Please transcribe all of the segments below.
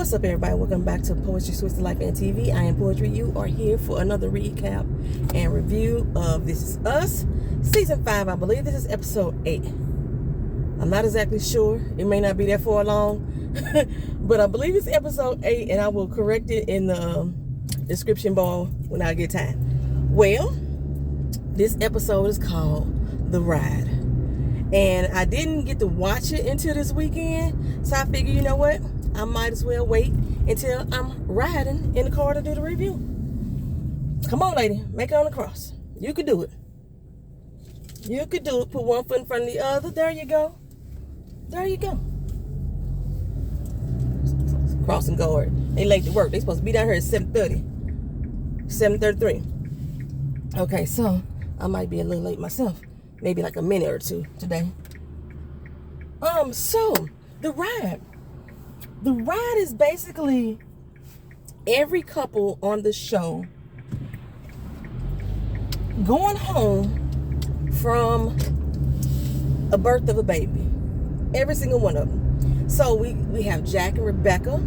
What's up, everybody? Welcome back to My Twisted Lyf TV. I am Poetry. You are here for another recap and review of This Is Us, Season 5. I believe this is Episode 8. I'm not exactly sure. It may not be there for long, but I believe it's Episode 8, and I will correct it in the description bar when I get time. Well, this episode is called The Ride, and I didn't get to watch it until this weekend, so I figured, you know what? I might as well wait until I'm riding in the car to do the review. Come on, lady. Make it on the cross. You could do it. You could do it. Put one foot in front of the other. There you go. There you go. Crossing guard. They late to work. They supposed to be down here at 7:30. 7:33. Okay, so I might be a little late myself. Maybe like a minute or two today. So the ride. The ride is basically every couple on the show going home from a birth of a baby. Every single one of them. So we have Jack and Rebecca,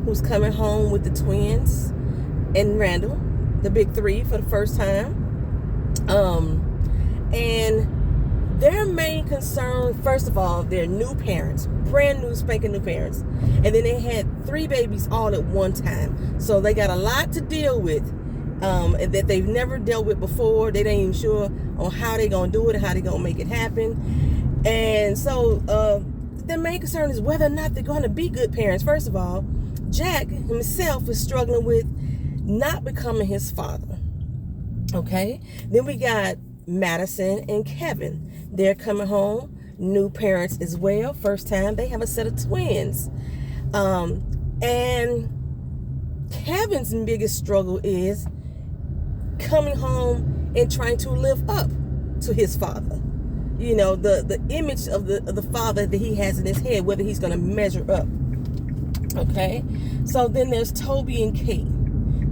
who's coming home with the twins, and Randall, the big three, for the first time. And their main concern, first of all, they're new parents, brand new, spanking new parents. And then they had 3 babies all at one time. So they got a lot to deal with that they've never dealt with before. They ain't even sure on how they're going to do it and how they're going to make it happen. And so their main concern is whether or not they're going to be good parents. First of all, Jack himself is struggling with not becoming his father. Okay? Then we got Madison and Kevin. They're coming home, new parents as well. First time they have a set of twins. And Kevin's biggest struggle is coming home and trying to live up to his father. You know, the image of the father that he has in his head, whether he's going to measure up. Okay? So then there's Toby and Kate.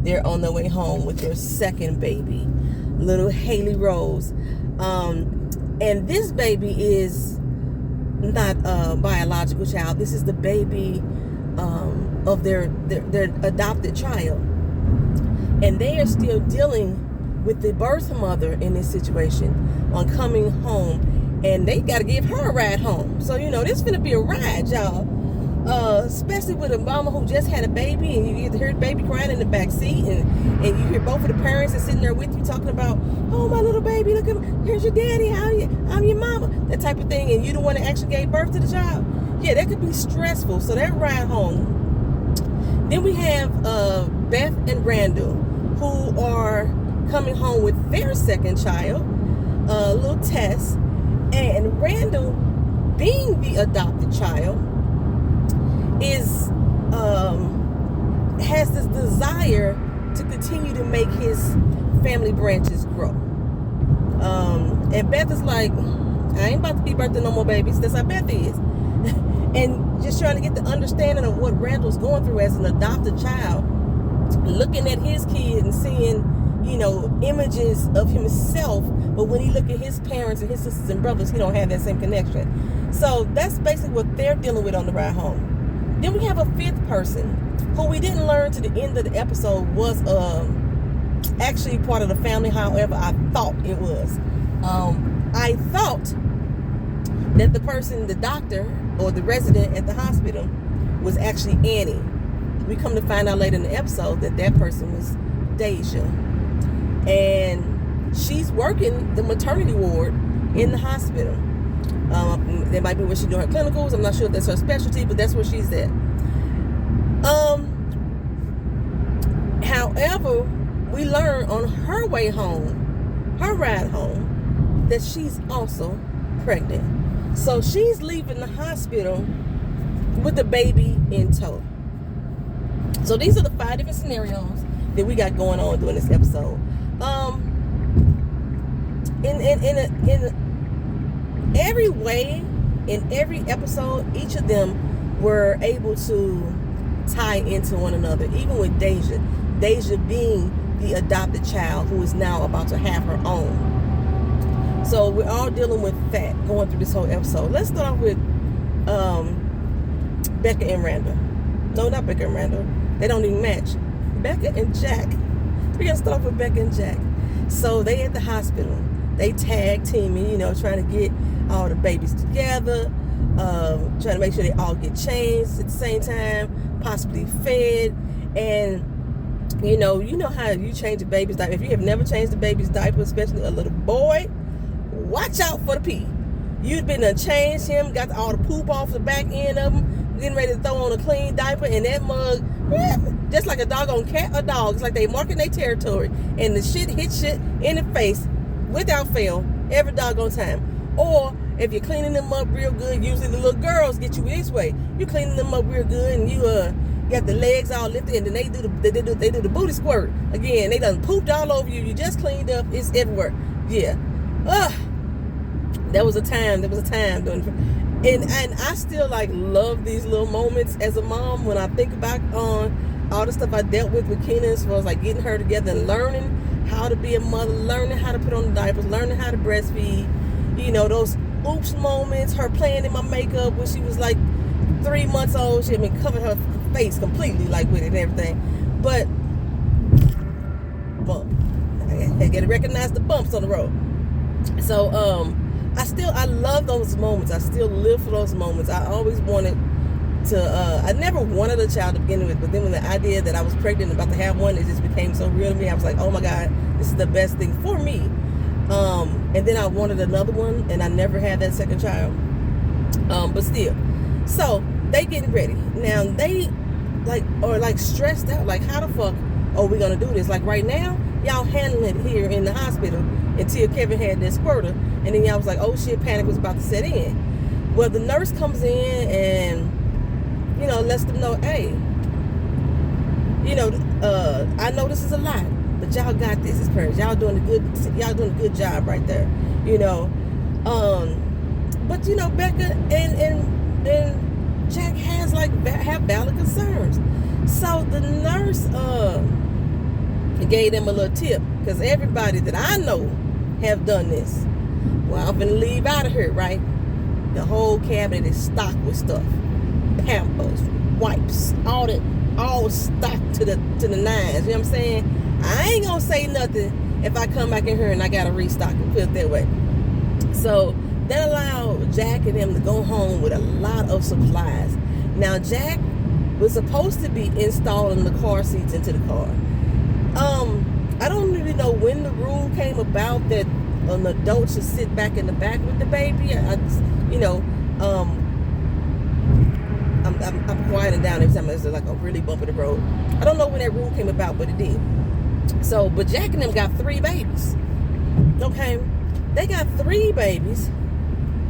They're on their way home with their second baby, little Haley Rose. And this baby is not a biological child. This is the baby of their adopted child. And they are still dealing with the birth mother in this situation on coming home. And they got to give her a ride home. So, you know, this is going to be a ride, y'all. Especially with a mama who just had a baby, and you get to hear the baby crying in the back seat, and you hear both of the parents are sitting there with you talking about, oh, my little baby, look at me, here's your daddy, I'm your mama, that type of thing, and you the one that actually gave birth to the child. Yeah, that could be stressful. So that ride home. Then we have Beth and Randall, who are coming home with their second child, little Tess, and Randall, being the adopted child, is has this desire to continue to make his family branches grow. And Beth is like, I ain't about to be birthing no more babies. That's how Beth is. And just trying to get the understanding of what Randall's going through as an adopted child, looking at his kid and seeing, you know, images of himself, but when he look at his parents and his sisters and brothers, he don't have that same connection. So that's basically what they're dealing with on the ride home. Then we have a 5th person who we didn't learn to the end of the episode was actually part of the family. However, I thought it was. I thought that the person, the doctor or the resident at the hospital, was actually Annie. We come to find out later in the episode that that person was Deja. And she's working the maternity ward in the hospital. That might be where she's doing her clinicals. I'm not sure if that's her specialty, but that's where she's at. However, we learn on her way home, her ride home, that she's also pregnant. So she's leaving the hospital with the baby in tow. So these are the 5 different scenarios that we got going on during this episode. In every way, in every episode, each of them were able to tie into one another. Even with Deja being the adopted child who is now about to have her own. So we're all dealing with that going through this whole episode. Let's start off with Becca and Randall. No, not Becca and Randall. They don't even match. Becca and Jack. We're going to start with Becca and Jack. So they at the hospital. They tag teaming, you know, trying to get all the babies together, trying to make sure they all get changed at the same time, possibly fed. And you know how you change a baby's diaper. If you have never changed a baby's diaper, especially a little boy, watch out for the pee. You've been to change him, got all the poop off the back end of him, getting ready to throw on a clean diaper, and that mug, just like a doggone cat or dog, it's like they marking their territory, and the shit hits shit in the face without fail every doggone time. Or if you're cleaning them up real good, usually the little girls get you this way. You're cleaning them up real good, and you got the legs all lifted, and then they do the booty squirt again. They done pooped all over you. You just cleaned up. It's everywhere. Yeah. That was a time doing. And I still like love these little moments as a mom when I think back on all the stuff I dealt with Keena, as far as like getting her together and learning how to be a mother, learning how to put on the diapers, learning how to breastfeed. You know, those oops moments, her playing in my makeup when she was like 3 months old. She had been covered her face completely like with it and everything. But bump. I gotta recognize the bumps on the road. So I love those moments. I still live for those moments. I always wanted to I never wanted a child to begin with, but then when the idea that I was pregnant and about to have one, it just became so real to me. I was like, oh my God, this is the best thing for me. And then I wanted another one, and I never had that second child. But still, so they getting ready now. They are stressed out, like, how the fuck are we gonna do this? Like right now, y'all handling it here in the hospital until Kevin had that squirter, and then y'all was like, oh shit, panic was about to set in. Well, the nurse comes in and, you know, lets them know, hey, you know, I know this is a lot, but y'all got this as parents. Y'all doing a good job right there, you know. But you know, Becca and Jack have valid concerns. So the nurse gave them a little tip, because everybody that I know have done this. Well, I'm gonna leave out of here, right? The whole cabinet is stocked with stuff. Pampers, wipes, all stocked to the nines. You know what I'm saying? I ain't gonna say nothing if I come back in here and I gotta restock it, put it that way. So that allowed Jack and them to go home with a lot of supplies. Now Jack was supposed to be installing the car seats into the car. I don't really know when the rule came about that an adult should sit back in the back with the baby. I'm quieting down every time there's like a really bump in the road. I don't know when that rule came about, but it did. So, but Jack and them got 3 babies. Okay, they got 3 babies,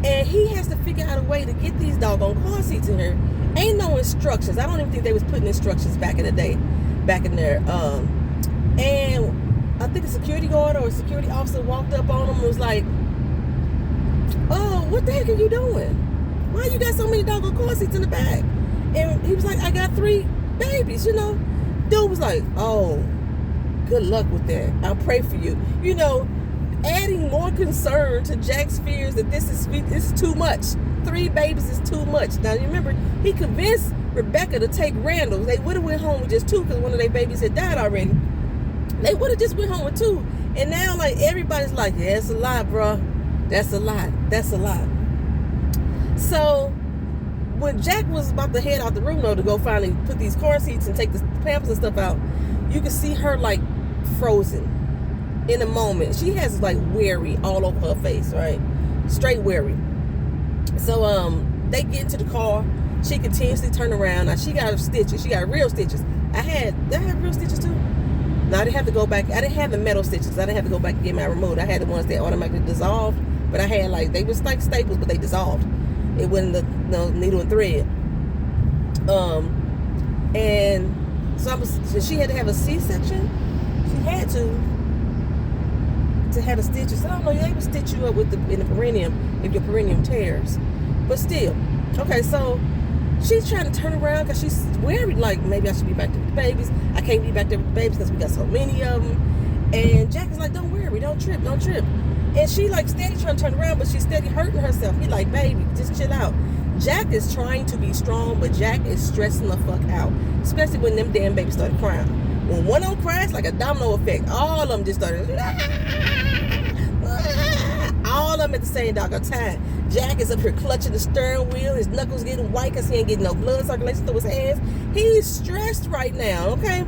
and he has to figure out a way to get these doggone car seats in here. Ain't no instructions. I don't even think they was putting instructions back in the day, back in there. And I think a security guard or a security officer walked up on him and was like, oh, what the heck are you doing? Why you got so many doggone car seats in the back? And he was like, I got 3 babies, you know. Dude was like, oh, good luck with that. I'll pray for you. You know, adding more concern to Jack's fears that this is too much. 3 babies is too much. Now, you remember, he convinced Rebecca to take Randall. They would have went home with just 2 because one of their babies had died already. They would have just went home with 2. And now, like, everybody's like, yeah, it's a lot, bro. That's a lot. That's a lot. So, when Jack was about to head out the room, though, to go finally put these car seats and take the pampers and stuff out, you could see her, like, frozen in a moment. She has, like, weary all over her face, right? Straight weary. So, they get into the car. She continuously turn around. Now, she got stitches. She got real stitches. Did I have real stitches, too? No, I didn't have to go back. I didn't have the metal stitches. I didn't have to go back and get my removed. I had the ones that automatically dissolved. But I had, like, they was like staples, but they dissolved. It wasn't the needle and thread. And so she had to have a C-section. She had to have the stitches. I don't know, they would stitch you up in the perineum if your perineum tears. But still. Okay, so she's trying to turn around because she's worried, like, maybe I should be back there with the babies. I can't be back there with the babies because we got so many of them. And Jack is like, don't worry, don't trip. And she, like, steady trying to turn around, but she's steady hurting herself. He like, baby, just chill out. Jack is trying to be strong, but Jack is stressing the fuck out, especially when them damn babies started crying. When one of them cries, like a domino effect, all of them just started, all of them at the same doggone time. Jack is up here clutching the steering wheel. His knuckles getting white because he ain't getting no blood circulation through his hands. He's stressed right now, okay?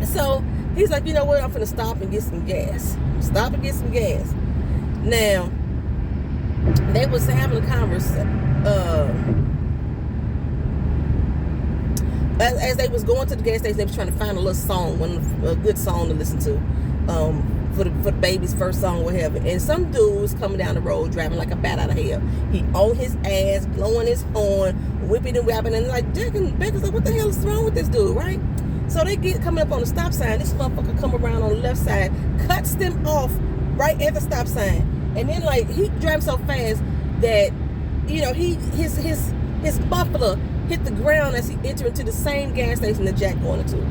So he's like, you know what? I'm finna stop and get some gas. Stop and get some gas. Now, they was having a conversation. As they was going to the gas station, they was trying to find a little song, a good song to listen to, for the baby's first song, whatever. And some dude's coming down the road driving like a bat out of hell. He on his ass, blowing his horn, whipping and whapping, and like Jack and Becca's like, what the hell is wrong with this dude, right? So they get coming up on the stop sign. This motherfucker come around on the left side, cuts them off right at the stop sign, and then like he drives so fast that, you know, his muffler hit the ground as he entered into the same gas station that Jack wanted to.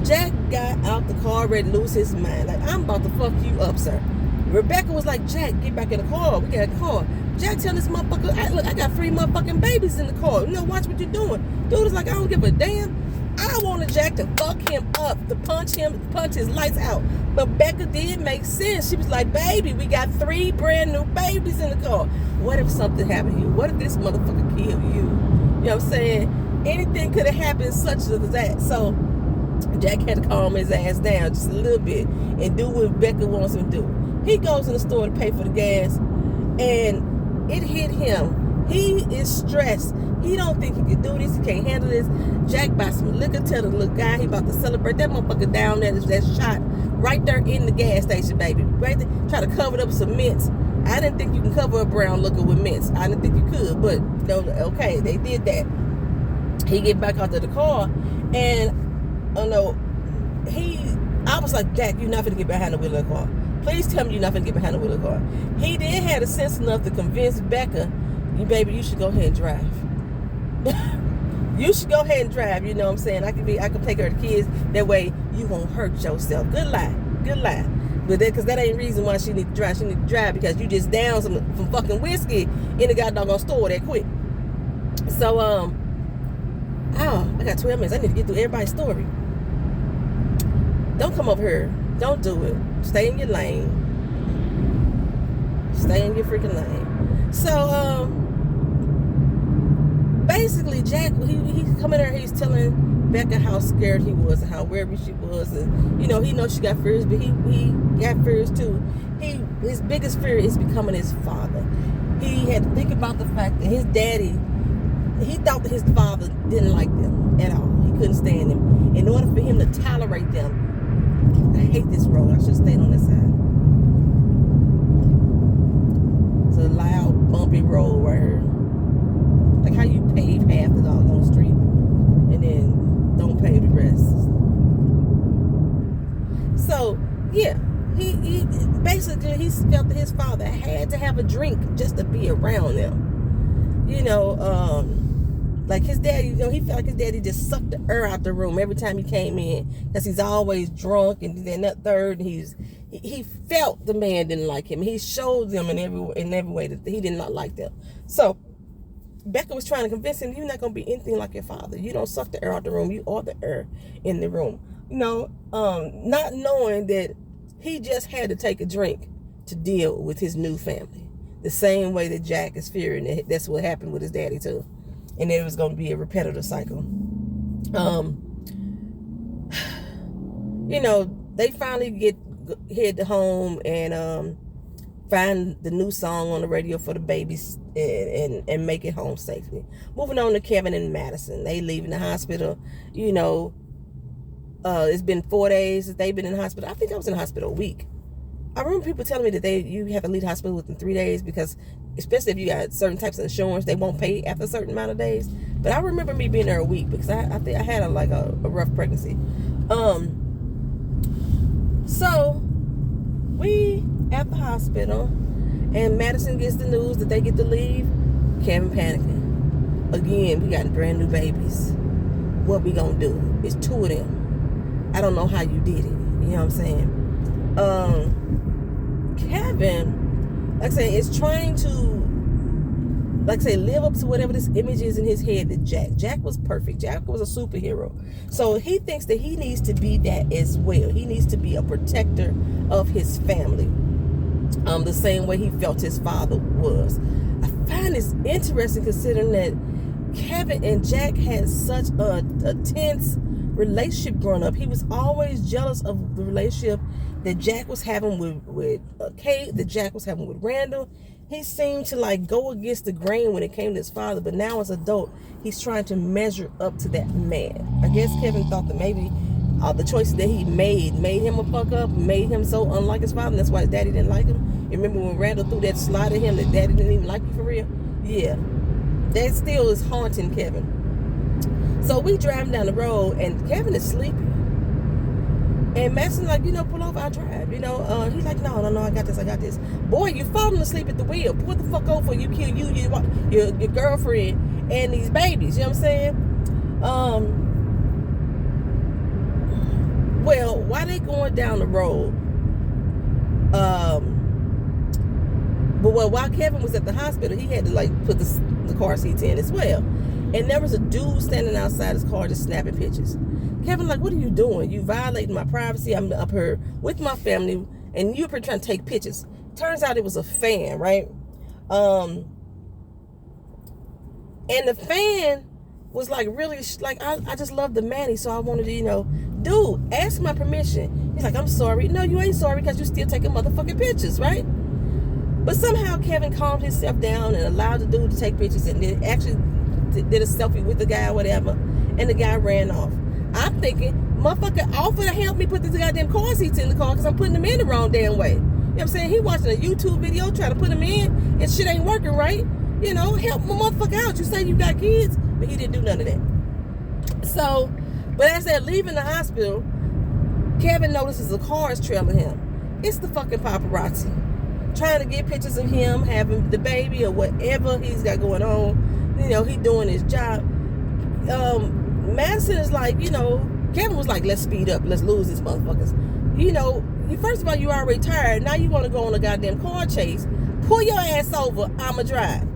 Jack got out the car ready to lose his mind. Like, I'm about to fuck you up, sir. Rebecca was like, Jack, get back in the car. We got a car. Jack tell this motherfucker, look, I got 3 motherfucking babies in the car. You know, watch what you're doing. Dude is like, I don't give a damn. I wanted Jack to fuck him up, to punch his lights out. But Becca did make sense. She was like, baby, we got 3 brand new babies in the car. What if something happened to you? What if this motherfucker killed you? You know what I'm saying? Anything could have happened such as that. So Jack had to calm his ass down just a little bit and do what Becca wants him to do. He goes in the store to pay for the gas, and it hit him. He is stressed. He don't think he can do this. He can't handle this. Jack buys some liquor, tell the little guy he about to celebrate. That motherfucker down there that's shot right there in the gas station, baby. Right there. Try to cover it up with some mints. I didn't think you can cover a brown liquor with mints. I didn't think you could, but no, okay, they did that. He get back out to the car, and I was like, Jack, you're not gonna get behind the wheel of the car. Please tell me you're not gonna get behind the wheel of the car. He did have the sense enough to convince Becca, baby, you should go ahead and drive. You should go ahead and drive. You know what I'm saying? I can take her to kids. That way you won't hurt yourself. Good lie. But because that ain't reason why she need to drive. She need to drive because you just down some fucking whiskey in the goddamn store that quick. So I got 12 minutes. I need to get through everybody's story. Don't come over here. Don't do it. Stay in your lane. Stay in your freaking lane. So basically Jack, he's coming there, he's telling Becca how scared he was and how worried she was, and you know, he knows she got fears, but he got fears too. His biggest fear is becoming his father. He had to think about the fact that his daddy, he thought that his father didn't like them at all. He couldn't stand them. In order for him to tolerate them, I hate this road. I should have stayed on this side. It's a loud, bumpy road right here. Like how you pave half the doggone street and then don't pave the rest. So yeah, he basically he felt that his father had to have a drink just to be around them. You know, like his daddy, you know, he felt like his daddy just sucked the air out the room every time he came in because he's always drunk, and then that third, he felt the man didn't like him. He showed them in every way that he did not like them. So Becca was trying to convince him, you're not going to be anything like your father. You don't suck the air out the room. You are the air in the room. You know, not knowing that he just had to take a drink to deal with his new family. The same way that Jack is fearing that that's what happened with his daddy too. And it was going to be a repetitive cycle. You know, they finally head home and find the new song on the radio for the babies and make it home safely. Moving on to Kevin and Madison. They leaving the hospital. You know, it's been 4 days that they've been in the hospital. I think I was in the hospital a week. I remember people telling me that you have to leave the hospital within 3 days because, especially if you got certain types of insurance, they won't pay after a certain amount of days. But I remember me being there a week because I think I had a rough pregnancy. So we at the hospital, and Madison gets the news that they get to leave. Kevin panicking. Again, we got brand new babies. What we gonna do? It's 2 of them. I don't know how you did it. You know what I'm saying? Kevin, like I say, is trying to like I say, live up to whatever this image is in his head that Jack was perfect. Jack was a superhero. So he thinks that he needs to be that as well. He needs to be a protector of his family. The same way he felt his father was. I find this interesting considering that Kevin and Jack had such a tense relationship growing up. He was always jealous of the relationship that Jack was having with Kate, that Jack was having with Randall. He seemed to like go against the grain when it came to his father, but now as an adult, he's trying to measure up to that man. I guess Kevin thought that maybe the choices that he made him a fuck up, made him so unlike his father, and that's why his daddy didn't like him. You remember when Randall threw that slide at him that daddy didn't even like you for real? Yeah. That still is haunting Kevin. So we driving down the road and Kevin is sleeping. And Madison's like, pull over, I'll drive. He's like, no, I got this. Boy, you falling asleep at the wheel. Pull the fuck over, you kill your girlfriend and these babies. You know what I'm saying? Well, while they going down the road, while Kevin was at the hospital, he had to like put the car seats in as well. And there was a dude standing outside his car just snapping pictures. Kevin like, what are you doing? You violating my privacy. I'm up here with my family, and you're up here trying to take pictures. Turns out it was a fan, right? And the fan was like really like, I just love the Manny, so I wanted to, dude, ask my permission. He's like, I'm sorry. No, you ain't sorry because you still taking motherfucking pictures, right? But somehow Kevin calmed himself down and allowed the dude to take pictures and then actually did a selfie with the guy or whatever, and the guy ran off. I'm thinking, motherfucker offered to help me put these goddamn car seats in the car because I'm putting them in the wrong damn way. You know what I'm saying? He watching a YouTube video trying to put them in and shit ain't working right. Help my motherfucker out. You say you got kids, but he didn't do none of that. So, but as they're leaving the hospital, Kevin notices a car is trailing him. It's the fucking paparazzi trying to get pictures of him having the baby or whatever he's got going on. He doing his job. Madison is like, Kevin was like, let's speed up. Let's lose these motherfuckers. First of all, you already tired. Now you want to go on a goddamn car chase. Pull your ass over. I'ma drive.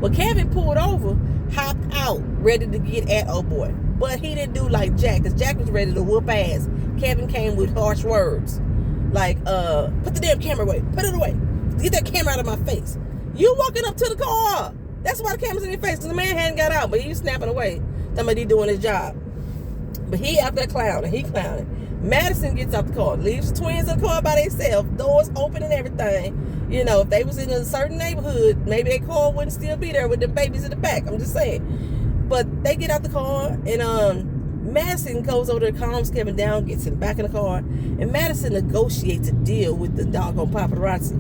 Well, Kevin pulled over, hopped out, ready to get at old boy. But he didn't do like Jack, because Jack was ready to whoop ass. Kevin came with harsh words. Like, put the damn camera away. Put it away. Get that camera out of my face. You walking up to the car. That's why the camera's in your face, because the man hadn't got out, but he was snapping away. Somebody doing his job. But he out there clowning. He clowning. Madison gets out the car, leaves the twins in the car by themselves, doors open and everything. If they was in a certain neighborhood, maybe their car wouldn't still be there with the babies in the back. I'm just saying. But they get out the car, and Madison goes over there, calms Kevin down, gets him back in the car, and Madison negotiates a deal with the doggone paparazzi.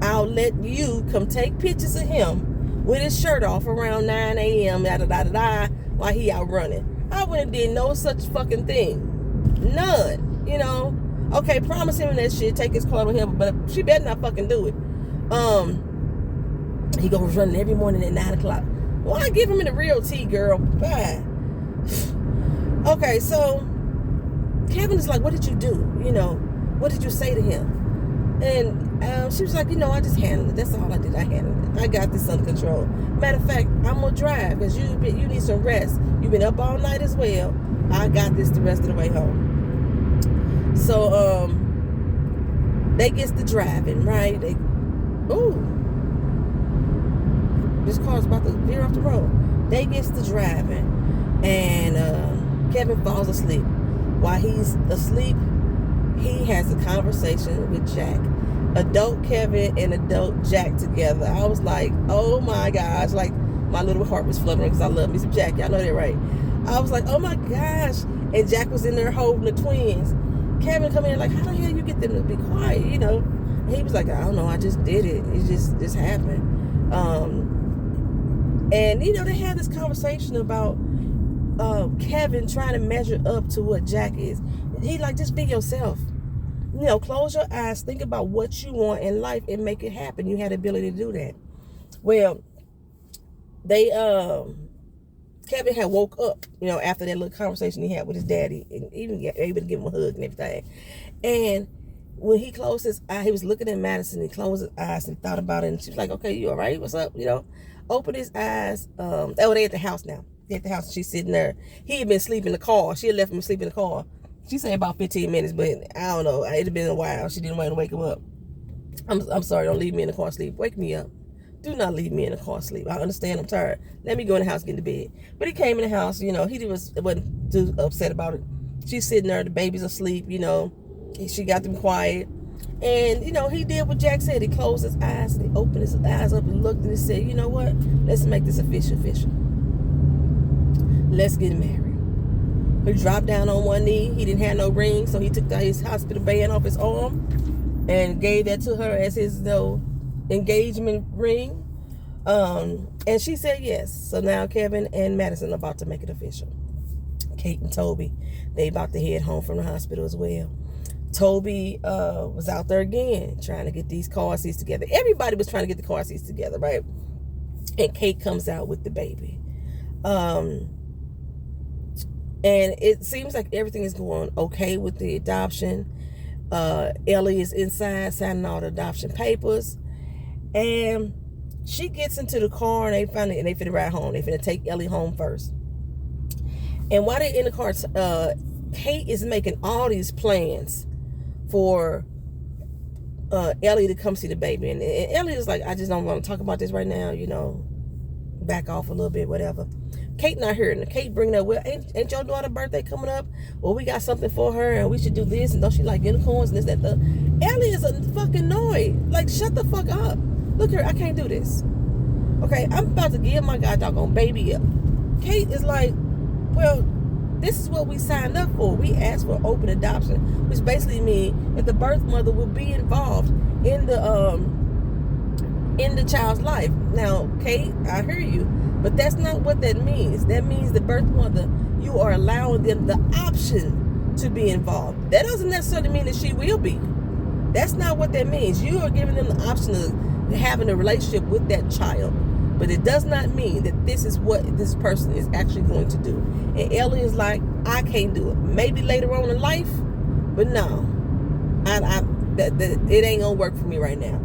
I'll let you come take pictures of him with his shirt off around 9 a.m. While he out running. I wouldn't did no such fucking thing. None. Okay, promise him that shit, take his car with him, but she better not fucking do it. He goes running every morning at 9 o'clock. Why give him the real tea, girl? Bye. Okay, so Kevin is like, what did you do? What did you say to him? And she was like, I just handled it. That's all I did. I handled it. I got this under control. Matter of fact, I'm going to drive because you need some rest. You've been up all night as well. I got this the rest of the way home. So, they gets to driving, right? This car's about to veer off the road. They gets to driving, and Kevin falls asleep. While he's asleep, he has a conversation with Jack. Adult Kevin and adult Jack together. I was like, oh my gosh. Like, my little heart was fluttering because I love me some Jack. Y'all know that, right? I was like, oh my gosh. And Jack was in there holding the twins. Kevin come in like, how the hell you get them to be quiet, And he was like, I don't know. I just did it. It just happened. And, they had this conversation about Kevin trying to measure up to what Jack is. He like, just be yourself. Close your eyes, think about what you want in life and make it happen. You had the ability to do that. Well, Kevin had woke up, after that little conversation he had with his daddy, and even able to give him a hug and everything. And when he closed his eye, he was looking at Madison, and he closed his eyes and thought about it, and she was like, okay, you all right? What's up? opened his eyes. They at the house now. They at the house. She's sitting there. He had been sleeping in the car. She had left him asleep in the car. She said about 15 minutes, but I don't know. It had been a while. She didn't want to wake him up. I'm sorry. Don't leave me in the car asleep. Wake me up. Do not leave me in the car asleep. I understand. I'm tired. Let me go in the house, get into bed. But he came in the house. You know, he wasn't too upset about it. She's sitting there. The baby's asleep. You know, she got them quiet. And, you know, he did what Jack said. He closed his eyes. And he opened his eyes up and looked and he said, you know what? Let's make this official. Let's get married. He dropped down on one knee. He didn't have no ring, so he took his hospital band off his arm and gave that to her as his engagement ring. And she said yes. So now Kevin and Madison are about to make it official. Kate and Toby, they about to head home from the hospital as well. Toby was out there again trying to get these car seats together. Everybody was trying to get the car seats together, right? And Kate comes out with the baby. And it seems like everything is going okay with the adoption. Ellie is inside signing all the adoption papers. And she gets into the car and they finna ride home. They finna take Ellie home first. And while they're in the car, Kate is making all these plans for Ellie to come see the baby. And Ellie is like, I just don't want to talk about this right now, you know, back off a little bit, whatever. Kate not hearing. Kate bringing up, well, ain't your daughter's birthday coming up? Well, we got something for her and we should do this. And don't she like unicorns and this, that, the. Ellie is a fucking annoyed. Like, shut the fuck up. Look here, I can't do this. Okay, I'm about to give my god doggone baby up. Kate is like, well, this is what we signed up for. We asked for open adoption, which basically means that the birth mother will be involved in the child's life. Now, Kate, I hear you, but that's not what that means. That means the birth mother, you are allowing them the option to be involved. That doesn't necessarily mean that she will be. That's not what that means. You are giving them the option of having a relationship with that child. But it does not mean that this is what this person is actually going to do. And Ellie is like, I can't do it. Maybe later on in life, but no. It ain't gonna work for me right now.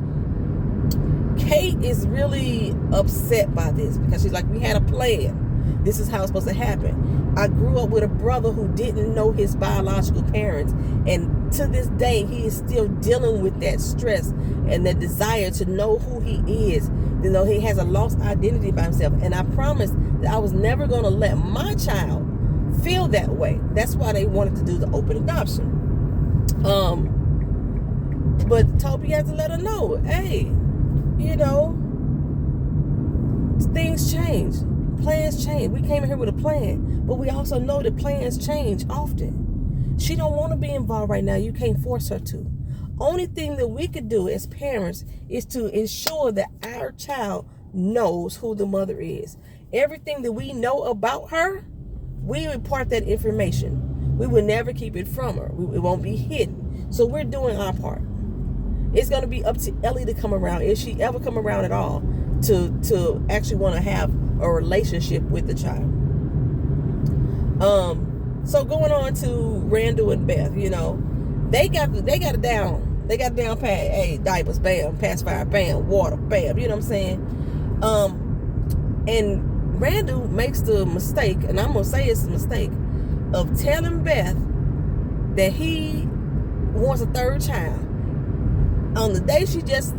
Kate is really upset by this because she's like, we had a plan. This is how it's supposed to happen. I grew up with a brother who didn't know his biological parents, and to this day he is still dealing with that stress and that desire to know who he is. You know, he has a lost identity by himself, and I promised that I was never going to let my child feel that way. That's why they wanted to do the open adoption. But Toby had to let her know, hey, you know, things change. Plans change. We came in here with a plan, but we also know that plans change often. She don't want to be involved right now. You can't force her to. Only thing that we could do as parents is to ensure that our child knows who the mother is. Everything that we know about her, we impart that information. We will never keep it from her. It won't be hidden. So we're doing our part. It's going to be up to Ellie to come around, if she ever come around at all, to actually want to have a relationship with the child. So going on to Randall and Beth, you know, they got it down. They got it down pat, hey, diapers, bam, pacifier, bam, water, bam, you know what I'm saying? And Randall makes the mistake, and I'm going to say it's a mistake, of telling Beth that he wants a third child on the day she just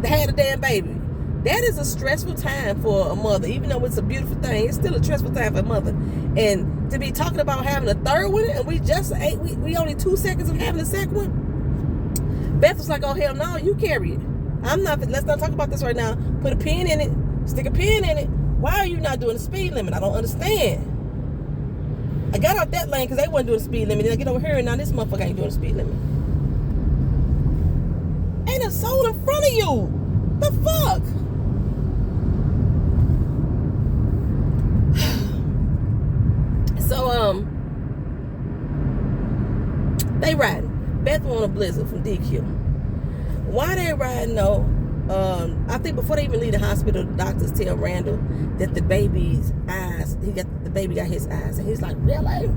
had a damn baby. That is a stressful time for a mother. Even though it's a beautiful thing, it's still a stressful time for a mother. And to be talking about having a third one, and we only 2 seconds of having a second one. Beth was like, oh hell no, you carry it. Let's not talk about this right now. Put a pin in it, stick a pin in it. Why are you not doing the speed limit? I don't understand. I got out that lane because they wasn't doing the speed limit. Then I get over here and now this motherfucker ain't doing the speed limit. Ain't a soul in front of you. The fuck? So, they riding. Beth won a blizzard from DQ. Why they riding though? I think before they even leave the hospital, the doctors tell Randall that the baby's eyes, the baby got his eyes. And he's like, really?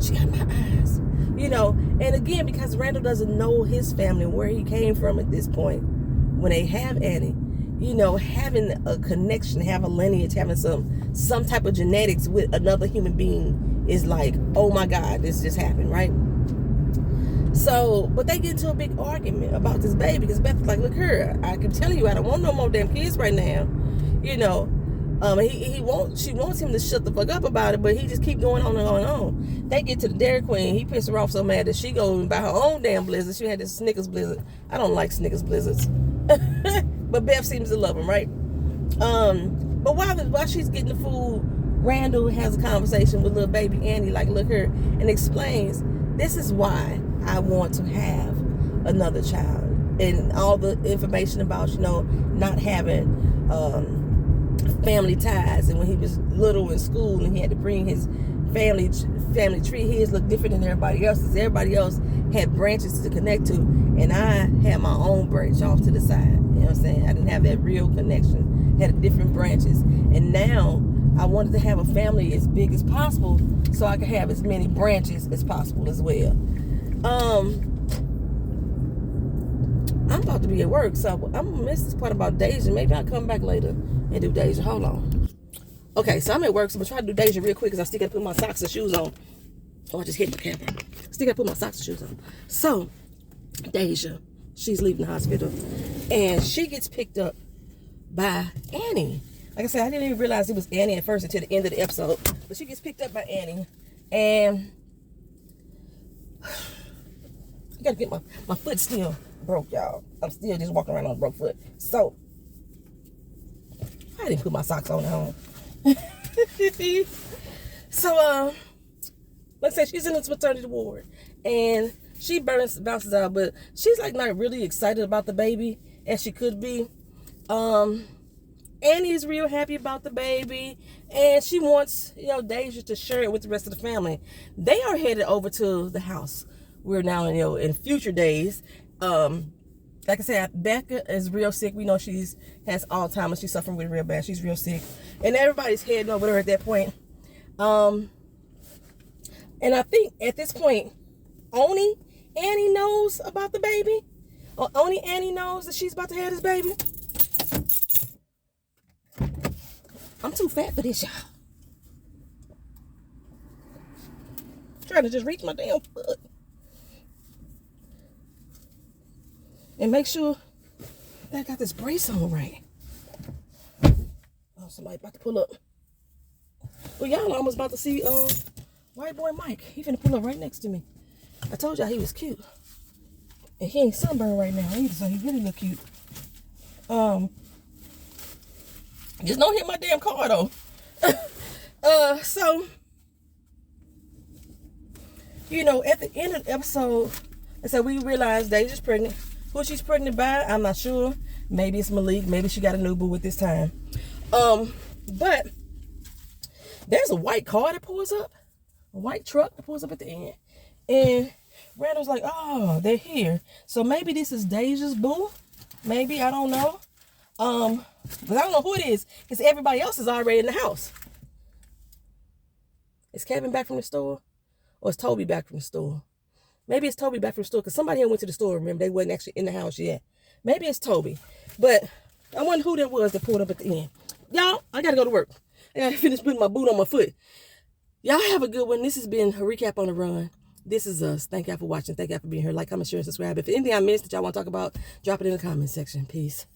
She got my eyes. You know, and again, because Randall doesn't know his family, where he came from at this point, when they have Annie, having a connection, have a lineage, having some type of genetics with another human being is like, oh my God, this just happened, right? So, but they get into a big argument about this baby because Beth's like, look here, I keep telling you, I don't want no more damn kids right now. She wants him to shut the fuck up about it, but he just keep going on and on and on. They get to the Dairy Queen. He pissed her off so mad that she go and buy her own damn blizzard. She had this Snickers blizzard. I don't like Snickers blizzards, but Beth seems to love them, right? But while she's getting the food, Randall has a conversation with little baby Annie, like, look here, and explains, this is why I want to have another child, and all the information about not having family ties, and when he was little in school and he had to bring his family tree, his looked different than everybody else's. Everybody else had branches to connect to, and I had my own branch off to the side. You know what I'm saying? I didn't have that real connection, had different branches, and now I wanted to have a family as big as possible so I could have as many branches as possible as well. I'm about to be at work, so I'm gonna miss this part about Deja. Maybe I'll come back later and do Deja. Hold on. Okay, so I'm at work, so I'm gonna try to do Deja real quick because I still gotta put my socks and shoes on. Oh, I just hit the camera. Still gotta put my socks and shoes on. So, Deja, she's leaving the hospital, and she gets picked up by Annie. Like I said, I didn't even realize it was Annie at first until the end of the episode. But she gets picked up by Annie, and I gotta get my foot still broke, y'all. I'm still just walking around on a broke foot. So I didn't put my socks on at home. So like I said, she's in the maternity ward, and she bounces out, but she's like not really excited about the baby as she could be. Annie is real happy about the baby, and she wants Deja to share it with the rest of the family. They are headed over to the house. We're now in future days. Like I said, Becca is real sick. We know she has Alzheimer's. She's suffering with it real bad. She's real sick, and everybody's heading over there at that point. And I think at this point, only Annie knows about the baby, or only Annie knows that she's about to have this baby. I'm too fat for this, y'all. Trying to just reach my damn foot. And make sure that I got this brace on right. Oh, somebody about to pull up. Well, y'all almost about to see white boy Mike. He finna pull up right next to me. I told y'all he was cute. And he ain't sunburned right now either, so he really look cute. Just don't hit my damn car though. So at the end of the episode, I said we realized Deja's pregnant. Who she's pregnant by, I'm not sure. Maybe it's Malik. Maybe she got a new boo at this time. But there's a white car that pulls up, a white truck that pulls up at the end, and Randall's like, oh, they're here. So maybe this is Deja's boo. Maybe, I don't know. But I don't know who it is, because everybody else is already in the house. Is Kevin back from the store? Or is Toby back from the store? Maybe it's Toby back from the store, because somebody here went to the store, remember? They wasn't actually in the house yet. Maybe it's Toby. But I wonder who that was that pulled up at the end. Y'all, I got to go to work. I got to finish putting my boot on my foot. Y'all have a good one. This has been a recap on the run. This is us. Thank y'all for watching. Thank y'all for being here. Like, comment, share, and subscribe. If anything I missed that y'all want to talk about, drop it in the comment section. Peace.